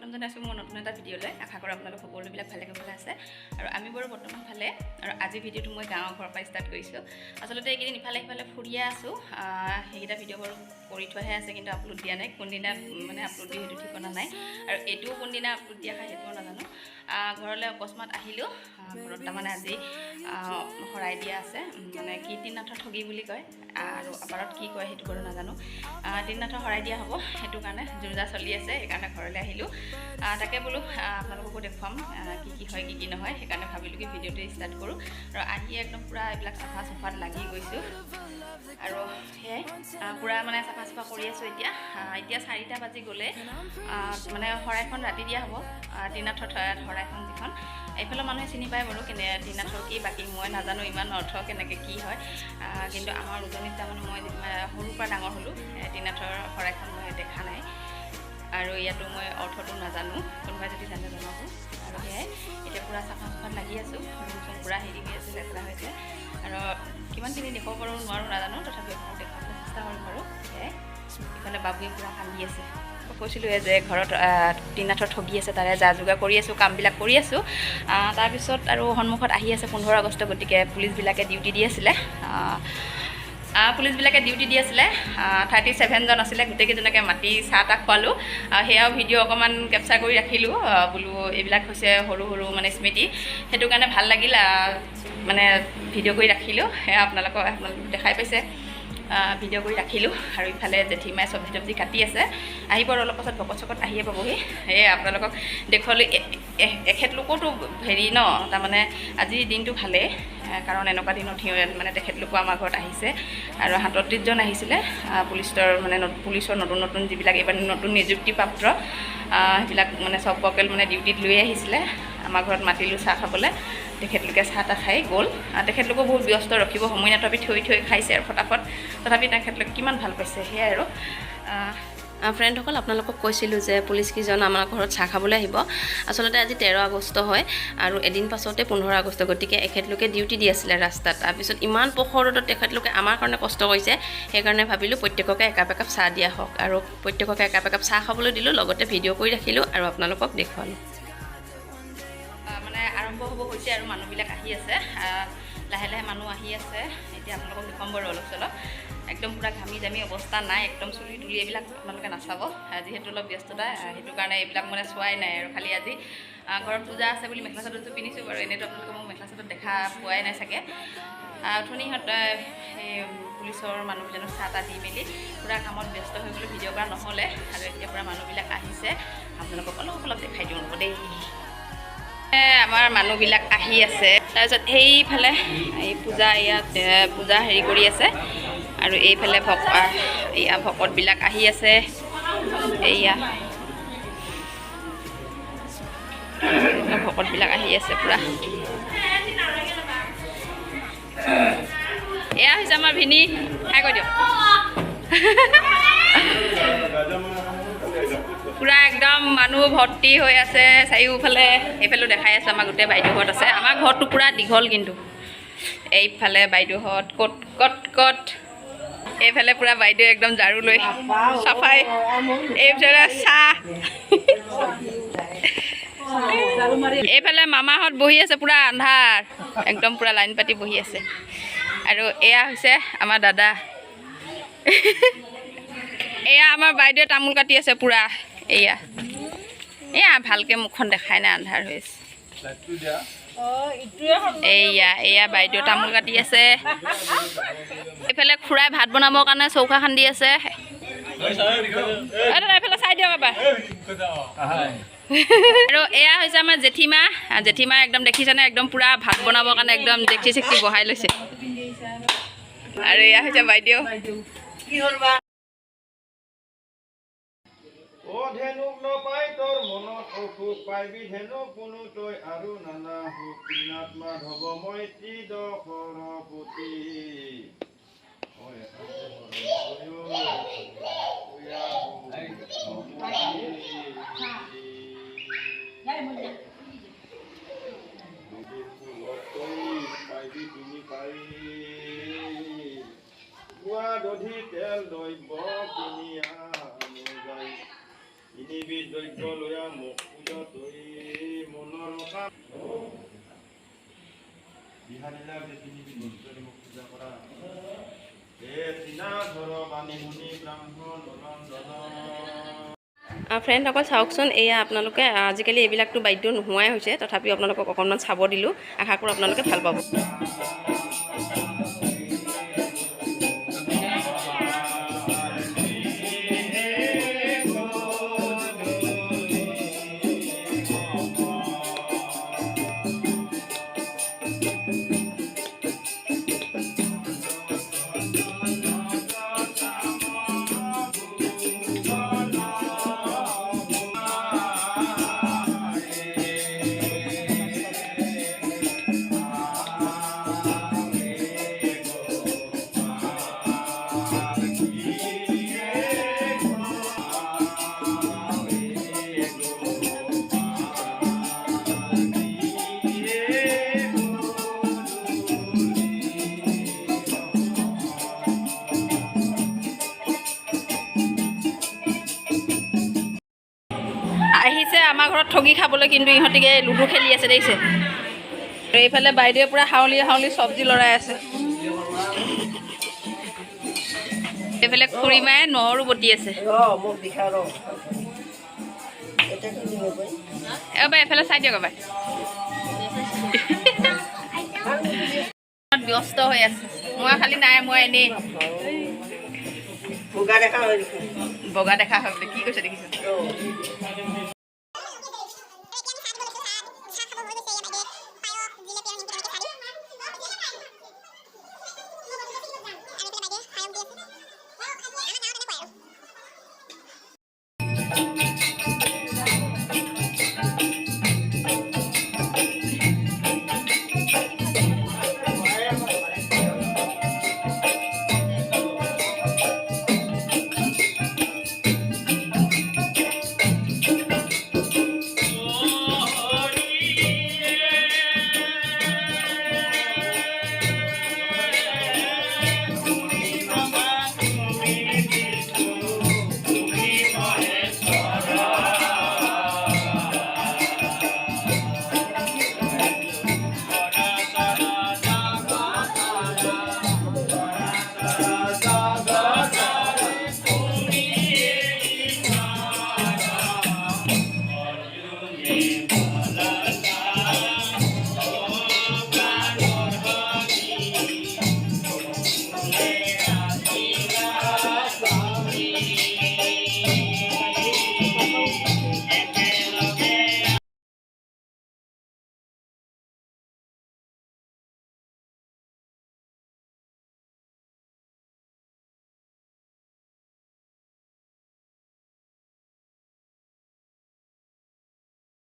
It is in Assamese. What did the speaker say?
স্বাগতম জনাইছোঁ মোৰ নতুন এটা ভিডিঅ'লৈ। আশা কৰোঁ আপোনালোক সকলোবিলাক ভালে কুশলে আছে আৰু আমি বাৰু বৰ্তমান ভালে। আৰু আজি ভিডিঅ'টো মই গাঁৱৰ ঘৰৰ পৰা ষ্টাৰ্ট কৰিছোঁ। আচলতে এইকেইদিন ইফালে সিফালে ফুৰিয়ে আছোঁ। সেইকেইটা ভিডিঅ' বাৰু কৰি থোৱাহে আছে, কিন্তু আপলোড দিয়া নাই। কোনদিনা মানে আপলোড দিয়ে সেইটো ঠিকনা নাই, আৰু এইটোও কোনদিনা আপলোড দিয়া হয় সেইটোও নাজানো। ঘৰলৈ অকস্মাত আহিলোঁ। ঘৰত তাৰমানে আজি শৰাই দিয়া আছে, মানে কীৰ্তিনাথৰ ঠগী বুলি কয়, আৰু আপাৰত কি কয় সেইটো বাৰু নাজানো। তিনিনাথৰ শৰাই দিয়া হ'ব, সেইটো কাৰণে জোৰজা চলি আছে, সেইকাৰণে ঘৰলৈ আহিলোঁ। তাকে বোলো আপোনালোককো দেখুৱাম কি হয় কি নহয়, সেইকাৰণে ভাবিলোঁ কি ভিডিঅ'টো ষ্টাৰ্ট কৰোঁ। আৰু আহি একদম পূৰা এইবিলাক চাফা চফাত লাগি গৈছোঁ, আৰু সেয়াই পূৰা মানে চাফা চফা কৰি আছোঁ। এতিয়া 4টা বাজি গ'লে মানে শৰাইখন ৰাতি দিয়া হ'ব। তিনিনাথৰ শৰাইখন যিখন এইফালৰ মানুহে চিনি পায় বাৰু, তিনিনাথৰ কি, বাকী মই নাজানো ইমান অৰ্থ কেনেকৈ কি হয়। কিন্তু আমাৰ উজনিত তাৰমানে মই সৰুৰ পৰা ডাঙৰ হ'লোঁ, তিনিনাথৰ শৰাইখন মই দেখা নাই, আৰু ইয়াতো মই অৰ্থটো নাজানো। কোনোবাই যদি জানে জনাব। আৰু সেয়াই এতিয়া পূৰা চাফা চফাত লাগি আছোঁ। ৰুম পূৰা হেৰি হৈ আছে, লেতেৰা হৈছে, আৰু কিমানখিনি দেখুৱাব পাৰোঁ নোৱাৰোঁ নাজানো, তথাপিও দেখুৱাবলৈ চেষ্টা কৰিম বাৰু। সেয়াই ইফালে বাবুৱে পূৰা কান্দি আছে। কৈছিলোঁ যে ঘৰত তিনিনাথৰ ঠগী আছে, তাৰে যা যোগাৰ কৰি আছোঁ, কামবিলাক কৰি আছোঁ। তাৰপিছত আৰু সন্মুখত আহি আছে 15 আগষ্ট, গতিকে পুলিচবিলাকে ডিউটি দি আছিলে। 37জন আছিলে, গোটেইকেইজনকে মাতি চাহ তাহ খোৱালোঁ। সেয়াও ভিডিঅ' অকণমান কেপচাৰ কৰি ৰাখিলোঁ। বোলো এইবিলাক হৈছে সৰু সৰু মানে স্মৃতি, সেইটো কাৰণে ভাল লাগিল, মানে ভিডিঅ' কৰি ৰাখিলোঁ। সেয়া আপোনালোক দেখাই পাইছে, ভিডিঅ' কৰি ৰাখিলোঁ। আৰু ইফালে জেঠীমাই চব্জি তব্জি কাটি আছে, আহিব আৰু অলপ পাছত ভকত চকত আহিয়ে পাবহি। সেয়ে আপোনালোকক দেখুৱালোঁ। এখেতলোকোতো হেৰি ন, তাৰমানে আজিৰ দিনটো ভালেই, কাৰণ এনেকুৱা দিনত মানে তেখেতলোকো আমাৰ ঘৰত আহিছে। আৰু 37জন আহিছিলে পুলিচৰ নতুন যিবিলাক এইবাৰ নতুন নিযুক্তিপ্ৰাপ্ত, সেইবিলাক মানে চব বকেল মানে ডিউটিত লৈ আহিছিলে। আমাৰ ঘৰত মাতিলোঁ চাহ খাবলৈ, তেখেতলোকে চাহ তাহ খাই গ'ল। তেখেতলোকো বহুত ব্যস্ত, ৰখিব সময় নাথাবি থৈ খাইছে আৰু ফটাফট। তথাপি তেখেতলোকে কিমান ভাল পাইছে, সেয়াই আৰু। ফ্ৰেণ্ডসকল, আপোনালোকক কৈছিলোঁ যে পুলিচকেইজন আমাৰ ঘৰত চাহ খাবলৈ আহিব। আচলতে আজি 13 আগষ্ট হয়, আৰু এদিন পাছতে 15 আগষ্ট, গতিকে এখেতলোকে ডিউটি দি আছিলে ৰাস্তাত। তাৰপিছত ইমান প্ৰখৰ ৰ'দত তেখেতলোকে আমাৰ কাৰণে কষ্ট কৰিছে, সেইকাৰণে ভাবিলোঁ প্ৰত্যেককে একাপ একাপ চাহ দিয়া হওক, আৰু প্ৰত্যেককে একাপ একাপ চাহ খাবলৈ দিলোঁ, লগতে ভিডিঅ' কৰি ৰাখিলোঁ আৰু আপোনালোকক দেখুৱালোঁ। মানে আৰম্ভ হ'ব হৈছে, আৰু মানুহবিলাক আহি আছে, লাহে লাহে মানুহ আহি আছে। এতিয়া আপোনালোকক দেখুৱাম বাৰু অলপ চলপ। একদম পূৰা ঘামি জামি অৱস্থা নাই, একদম চুলি তুলি এইবিলাক আপোনালোকে নাচাব, যিহেতু অলপ ব্যস্ততা, সেইটো কাৰণে এইবিলাক মানে চোৱাই নাই। আৰু খালি আজি ঘৰত পূজা আছে বুলি মেখেলা চাদৰটো পিন্ধিছোঁ বাৰু, এনেইতো আপোনালোকে মোক মেখেলা চাদৰ দেখা পোৱাই নাই চাগে। অথনিহঁত সেই পুলিচৰ মানুহজনক চাহ তাহ দি মেলি পূৰা কামত ব্যস্ত হৈ গ'লোঁ, ভিডিঅ' কৰা নহ'লে। আৰু এতিয়া পূৰা মানুহবিলাক আহিছে, আপোনালোকক অলপ দেখাই দিওঁ ৰ'ব দেই। আমাৰ মানুহবিলাক আহি আছে, তাৰপিছত সেইফালে এই পূজা হেৰি কৰি আছে, আৰু এইফালে ভকতবিলাক আহি আছে। ভকতবিলাক আহি আছে পূৰা। এয়া হৈছে আমাৰ ভিনি, খাই কৈ দিয়ক। পূৰা একদম মানুহ ভৰ্তি হৈ আছে চাৰিওফালে। এইফালেও দেখাই আছে, আমাৰ গোটেই বাইদেউহঁত আছে। আমাৰ ঘৰটো পূৰা দীঘল, কিন্তু এইফালে বাইদেউহঁত ক'ত এইফালে পূৰা বাইদেউ একদম ঝাৰু লৈ চাফাই, এইফালে চাহ, এইফালে মামাহঁত বহি আছে, পূৰা আন্ধাৰ, একদম পূৰা লাইন পাতি বহি আছে। আৰু এয়া হৈছে আমাৰ দাদা, এয়া আমাৰ বাইদেউৱে তামোল কাটি আছে পূৰা। এয়া ভালকৈ মুখখন দেখাই নাই, আন্ধাৰ হৈ আছে। এয়া বাইদেউ তামোল কাটি আছে। এইফালে খুৰাই ভাত বনাবৰ কাৰণে চৌকা খান্দি আছে। এইফালে চাই দিয়ক এবাৰ। আৰু এয়া হৈছে আমাৰ জেঠীমা একদম দেখিছেনে, একদম পূৰা ভাত বনাবৰ কাৰণে একদম ডেকচি চেকচি বহাই লৈছে। আৰু এয়া হৈছে বাইদেউ। ধেনুক নপাই তোৰ মনত অসুখ পাইবি, ধেনু কোনো তই আৰু নানা সুখ, নাথ মাধৱ মৈত্ৰী দশৰপতি। পাইবি তিনি পাৰি দধি তেল দৈব্য কিনিয়া তিনিবিধ দ্ৰব্য লয়া মোক পূজা তৰি মনৰ কাম বিহাৰীলাক যে তিনিবিধ বস্তুৰে মোক পূজা কৰা হে তিনা ধৰ বাণী শুনি ব্ৰাহ্মণ নৰঞ্জন ফ্ৰেণ্ডসকল চাওকচোন, এয়া আপোনালোকে আজিকালি এইবিলাকতো বাদ্য নোহোৱাই হৈছে, তথাপিও আপোনালোকক অকণমান চাব দিলোঁ। আশা কৰোঁ আপোনালোকে ভাল পাব। আহিছে আমাৰ ঘৰত ঠগি খাবলৈ, কিন্তু ইহঁতিকে লুডু খেলি আছে দেখিছে। এইফালে বাইদেৱে পূৰা হাউলি হাউলি চব্জি লৰাই আছে। এইফালে খুৰীমায়ে নহৰু বটি আছে। এবাৰ এইফালে চাই দিয়ক এবাৰ। ব্যস্ত হৈ আছে। মই খালি নাই, মই এনেই বগা দেখা হয় বোলে। কি কৈছে দেখিছে?